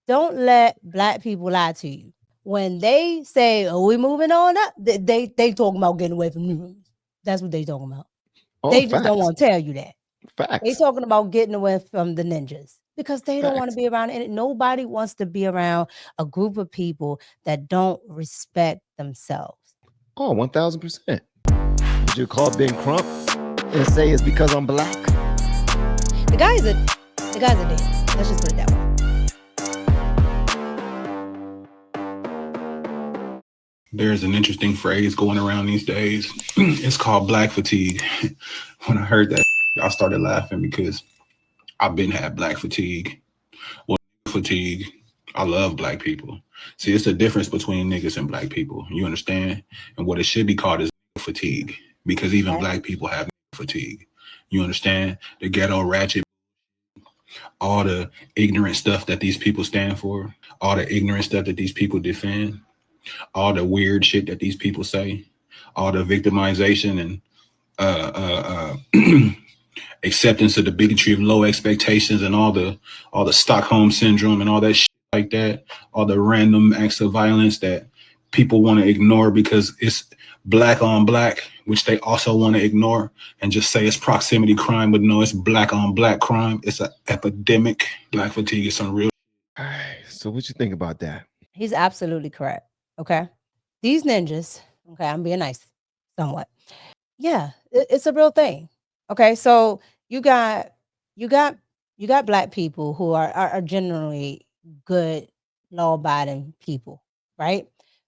Don't let black people lie to you. When they say, "Oh, we moving on up," they talking about getting away from the rooms. That's what they talking about. Oh, They just don't facts. want to tell you that. They Facts. talking about getting away from the ninjas because they don't want to Facts. be around it. Nobody wants to be around a group of people that don't respect themselves. Oh, 1000%. Would you call Ben Crump and say it's because I'm black? The guys are the guys are dead. Let's just put it that way. There's an interesting phrase going around these days. It's called black fatigue. When I heard that, I started laughing because I've been had black fatigue. Well, fatigue. I love black people. See, it's the difference between niggas and black people. You understand? And what it should be called is fatigue, because even Okay. black people have fatigue. You understand? The ghetto ratchet, all the ignorant stuff that these people stand for, all the ignorant stuff that these people defend, all the weird shit that these people say, all the victimization and acceptance of the bigotry of low expectations and all the Stockholm syndrome and all that shit like that, all the random acts of violence that people want to ignore because it's black on black, which they also want to ignore and just say it's proximity crime, but no, it's black on black crime. It's an epidemic. Black fatigue is some real. All right. So what you think about that? He's absolutely correct. Okay. These ninjas, okay, I'm being nice somewhat. Yeah, it's a real thing. Okay. So you got you got you got black people who are generally good, law abiding people, right?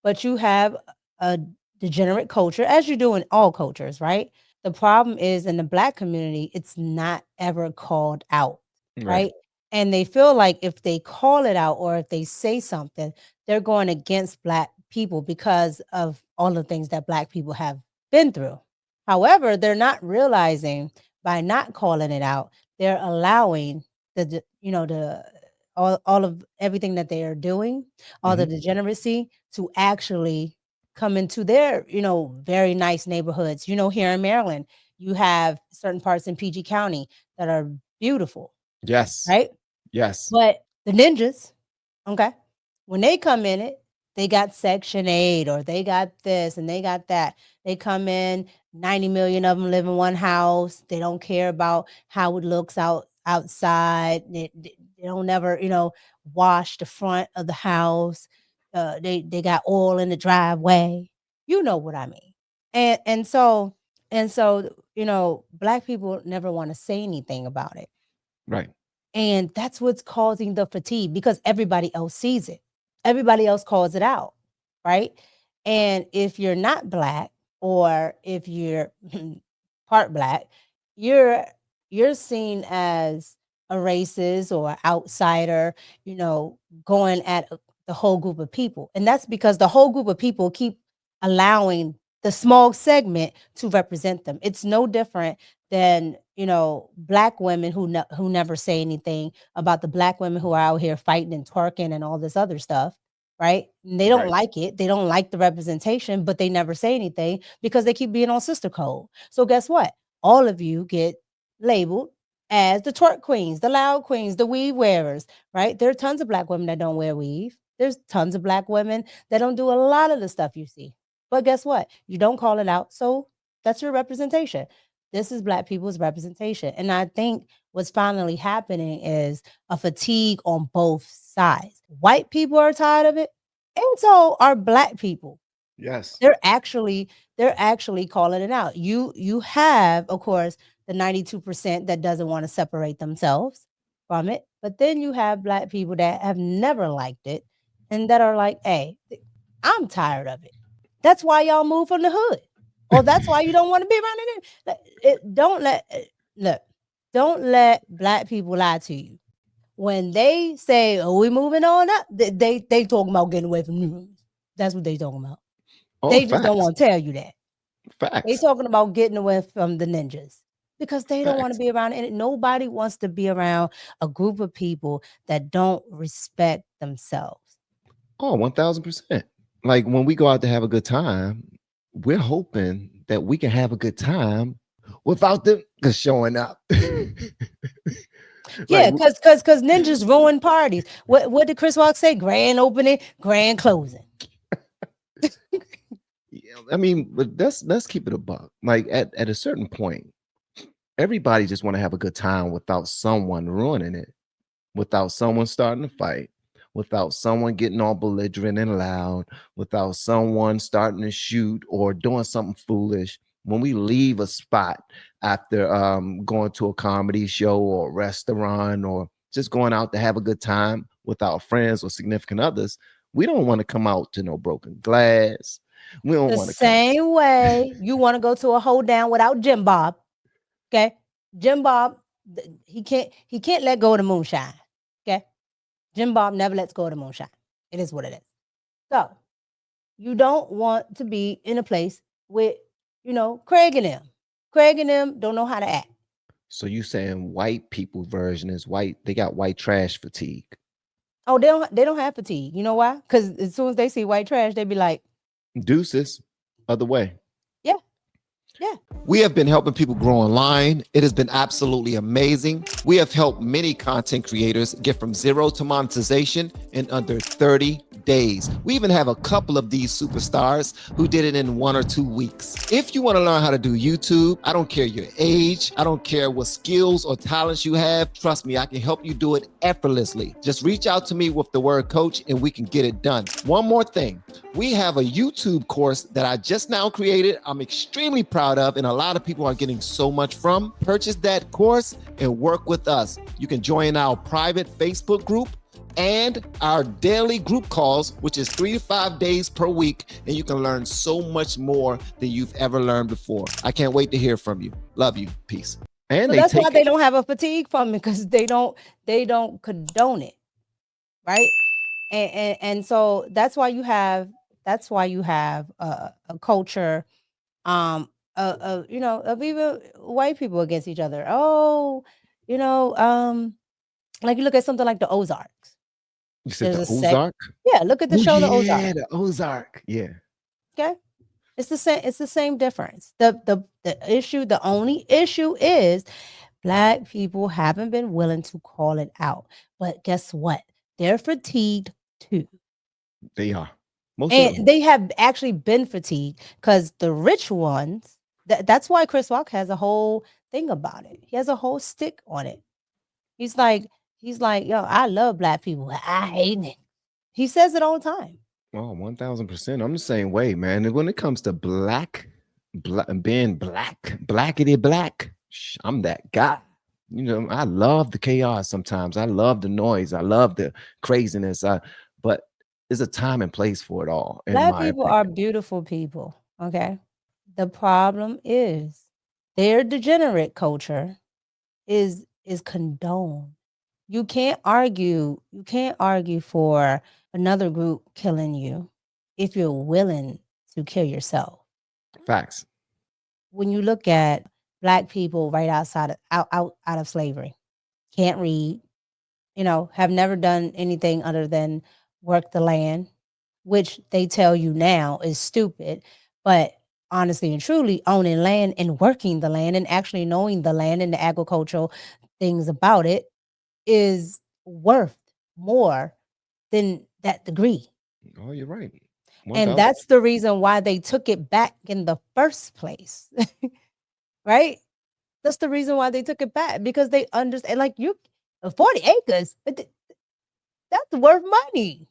But you have a degenerate culture, as you do in all cultures, right? The problem is in the black community, it's not ever called out, Right. right? And they feel like if they call it out or if they say something, they're going against black people because of all the things that black people have been through. However, they're not realizing by not calling it out, they're allowing the all of everything that they are doing, all the Hmm. degeneracy to actually come into their, very nice neighborhoods. Here in Maryland, you have certain parts in PG County that are beautiful, Yes. right? Yes. But the ninjas, okay, when they come in it, they got Section 8 or they got this and they got that. They come in, 90 million of them live in one house. They don't care about how it looks outside. They don't ever, wash the front of the house. They got oil in the driveway. You know what I mean. And so, black people never want to say anything about it. Right. And that's what's causing the fatigue because everybody else sees it. Everybody else calls it out, right? And if you're not black or if you're part black, you're you're seen as a racist or outsider, you know, going at the whole group of people. And that's because the whole group of people keep allowing the small segment to represent them. It's no different than black women who never say anything about the black women who are out here fighting and twerking and all this other stuff, right? And they don't Right. like it. They don't like the representation, but they never say anything because they keep being on sister code. So guess what? All of you get labeled as the twerk queens, the loud queens, the weave wearers, right? There are tons of black women that don't wear weave. There's tons of black women that don't do a lot of the stuff you see. But guess what? You don't call it out. So that's your representation. This is black people's representation. And I think what's finally happening is a fatigue on both sides. White people are tired of it, and so are black people. Yes. They're actually they're actually calling it out. You have, of course, the 92% that doesn't want to separate themselves from it. But then you have black people that have never liked it and that are like, hey, I'm tired of it. That's why y'all move from the hood. Or that's why you don't want to be around it. Don't let look, don't let black people lie to you. When they say, "Oh, we moving on up," they talking about getting away from the rooms. That's what they talking about. Oh, They just don't facts. want to tell you that. They Facts. talking about getting away from the ninjas because they don't want to Facts. be around it. Nobody wants to be around a group of people that don't respect themselves. Oh, 1000%. Like when we go out to have a good time, we're hoping that we can have a good time without them showing up. Like, Yeah, because ninjas ruin parties. What did Chris Rock say? Grand opening, grand closing. yeah, I mean, but let's keep it a buck. Like at a certain point, everybody just want to have a good time without someone ruining it, without someone starting a fight, without someone getting all belligerent and loud, without someone starting to shoot or doing something foolish. When we leave a spot after going to a comedy show or restaurant or just going out to have a good time with our friends or significant others, we don't want to come out to no broken glass. We don't The want to come. same way you want to go to a hold down without Jim Bob. Okay. Jim Bob, he can't let go of the moonshine. Okay. Jim Bob never lets go of the moonshine. It is what it is. So you don't want to be in a place with, Craig and them. Craig and them don't know how to act. So you saying white people version is white? They got white trash fatigue. Oh, they don't have fatigue. You know why? Because as soon as they see white trash, they be like, Deuces, other way. yeah, yeah. We have been helping people grow online. It has been absolutely amazing. We have helped many content creators get from zero to monetization in under 30 days. We even have a couple of these superstars who did it in 1 or 2 weeks. If you want to learn how to do YouTube, I don't care your age, I don't care what skills or talents you have. Trust me, I can help you do it effortlessly. Just reach out to me with the word coach and we can get it done. One more thing. We have a YouTube course that I just now created. I'm extremely proud of, and a lot of people are getting so much from. Purchase that course and work with us. You can join our private Facebook group and our daily group calls, which is 3 to 5 days per week, and you can learn so much more than you've ever learned before. I can't wait to hear from you. Love you. Peace. And So they that's why take they don't have a fatigue from it, because they don't condone it, right? And so that's why you have a culture, of even white people against each other. Oh, you know, like you look at something like the Ozarks. you said There's the a sect. Ozark. Yeah, look at the Oh show, the Ozark. yeah, the Ozark. Yeah. Okay, it's the same. It's the same difference. The only issue is Black people haven't been willing to call it out. But guess what? They're fatigued too. They are. Most And certainly. they have actually been fatigued because the rich ones, that's why Chris Rock has a whole thing about it. He has a whole stick on it. He's like, yo, I love Black people. I hate it. He says it all the time. Oh, 1000%. I'm the same way, man. And when it comes to being blackity black, I'm that guy. I love the chaos sometimes. I love the noise. I love the craziness. But there's a time and place for it all, in Black my people are opinion. beautiful people. Okay. The problem is their degenerate culture is condoned. You can't argue for another group killing you if you're willing to kill yourself. Facts. When you look at Black people right outside of out of slavery, can't read, have never done anything other than work the land, which they tell you now is stupid. But honestly and truly, owning land and working the land and actually knowing the land and the agricultural things about it is worth more than that degree. Oh, you're right. And 1000. that's the reason why they took it back in the first place. Right? That's the reason why they took it back, because they understand, like, 40 acres, that's worth money,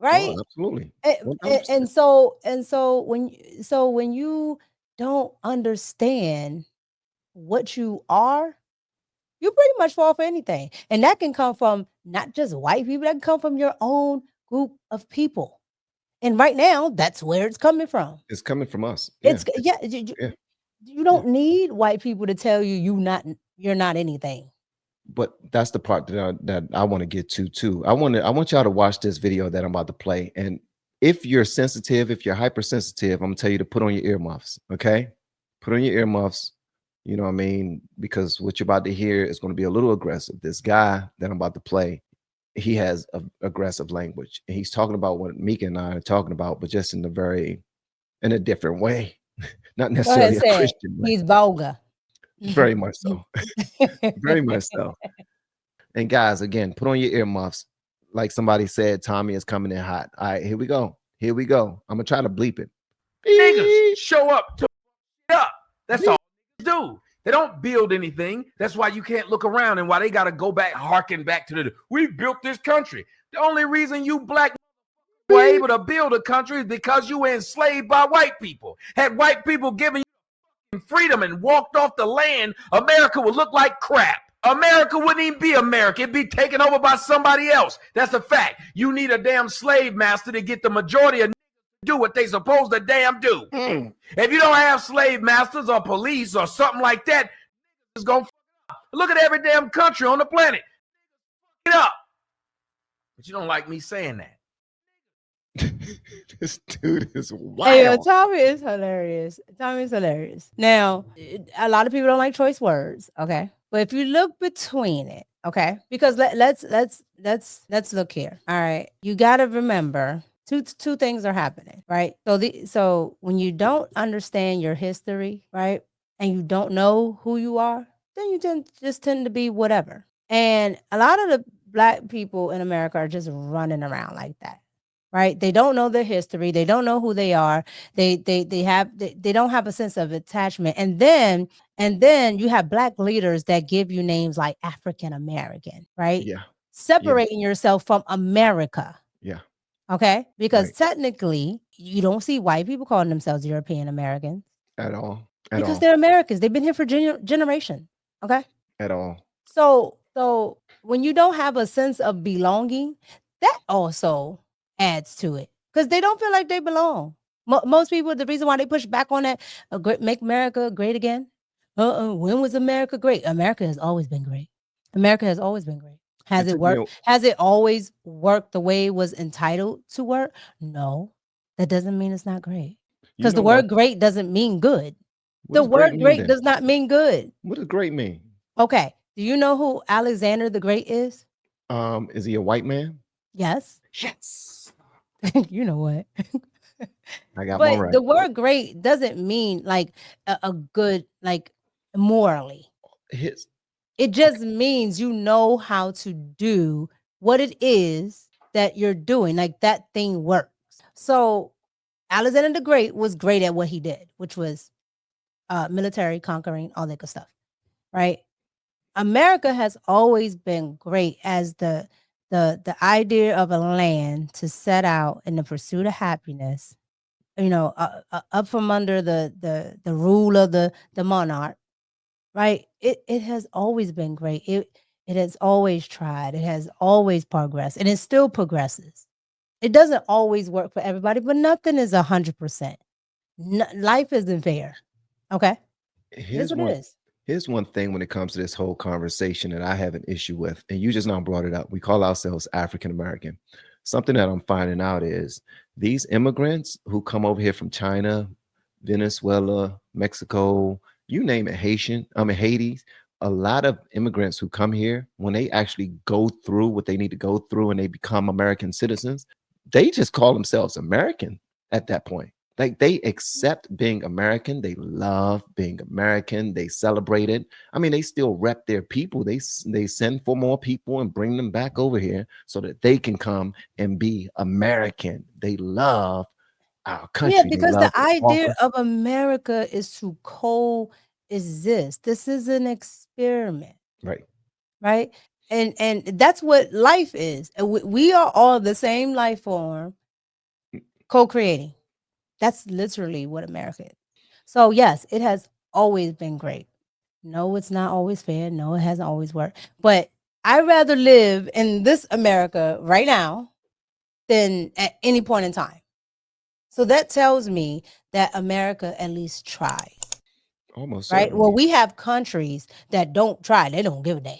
Oh, right? absolutely. And, and 1000%. and so and so when you don't understand what you are, you pretty much fall for anything. And that can come from not just white people, that can come from your own group of people. And right now, that's where it's coming from. It's coming from us. Yeah. It's yeah, you, Yeah. you Yeah. don't need white people to tell you you're not anything. But that's the part that I want to get to too. I want y'all to watch this video that I'm about to play. And if you're sensitive, if you're hypersensitive, I'm gonna tell you to put on your earmuffs. Okay, put on your earmuffs. You know what I mean? Because what you're about to hear is going to be a little aggressive. This guy that I'm about to play, he has aggressive language, and he's talking about what Micca and I are talking about, but just in a different way, not Go ahead, necessarily a say it. Christian way. He's vulgar. Very much so. Very much so. And guys, again, put on your earmuffs. Like somebody said, Tommy is coming in hot. All right, here we go. Here we go. I'm gonna try to bleep it. Niggas show up to up. That's all niggas do. They don't build anything. That's why you can't look around and why they got to go back, harken back to we built this country. The only reason you black were able to build a country is because you were enslaved by white people. Had white people given you freedom and walked off the land, America would look like crap. America wouldn't even be America. It'd be taken over by somebody else. That's a fact. You need a damn slave master to get the majority of do what they supposed to damn do. If you don't have slave masters or police or something like that, it's gonna look at every damn country on the planet. Get up. But you don't like me saying that. This dude is wild. Hey, yo, Tommy is hilarious. Tommy is hilarious. Now, a lot of people don't like choice words, okay? But if you look between it, okay, because let's look here. All right, you got to remember two things are happening, right? So when you don't understand your history, right, and you don't know who you are, then you tend to be whatever. And a lot of the Black people in America are just running around like that. Right? They don't know their history. They don't know who they are. They don't have a sense of attachment. And then you have Black leaders that give you names like African American, right? Yeah. Separating yourself from America. Yeah. Okay? Because technically, you don't see white people calling themselves European Americans. At all. Because they're Americans. They've been here for generations. Okay? At all. So when you don't have a sense of belonging, that also adds to it because they don't feel like they belong. Most people, the reason why they push back on that, make America great again. When was America great? America has always been great. America has always been great. Has it worked? Has it always worked the way it was entitled to work? No, that doesn't mean it's not great. Because the word great doesn't mean good. The word great does not mean good. What does great mean? Okay. Do you know who Alexander the Great is? Is he a white man? Yes. Yes. You know what? I got one right. The word great doesn't mean like a good, like morally. It just means you know how to do what it is that you're doing. Like that thing works. So Alexander the Great was great at what he did, which was military, conquering, all that good stuff. Right? America has always been great as the idea of a land to set out in the pursuit of happiness, up from under the rule of the monarch, right? It has always been great. It has always tried. It has always progressed, and it still progresses. It doesn't always work for everybody, but nothing is 100%. Life isn't fair. Okay, here's what it is. Here's one thing when it comes to this whole conversation that I have an issue with, and you just now brought it up. We call ourselves African American. Something that I'm finding out is these immigrants who come over here from China, Venezuela, Mexico, you name it, Haiti, a lot of immigrants who come here, when they actually go through what they need to go through and they become American citizens, they just call themselves American at that point. Like they accept being American. They love being American. They celebrate it. I mean, they still rep their people. They send for more people and bring them back over here so that they can come and be American. They love our country. Yeah, because the idea of America is to coexist. This is an experiment. Right. Right. And that's what life is. We are all the same life form co-creating. That's literally what America is. So yes, it has always been great. No, it's not always fair. No, it hasn't always worked. But I'd rather live in this America right now than at any point in time. So that tells me that America at least tried. Almost right. certainly. Well, we have countries that don't try. They don't give a damn.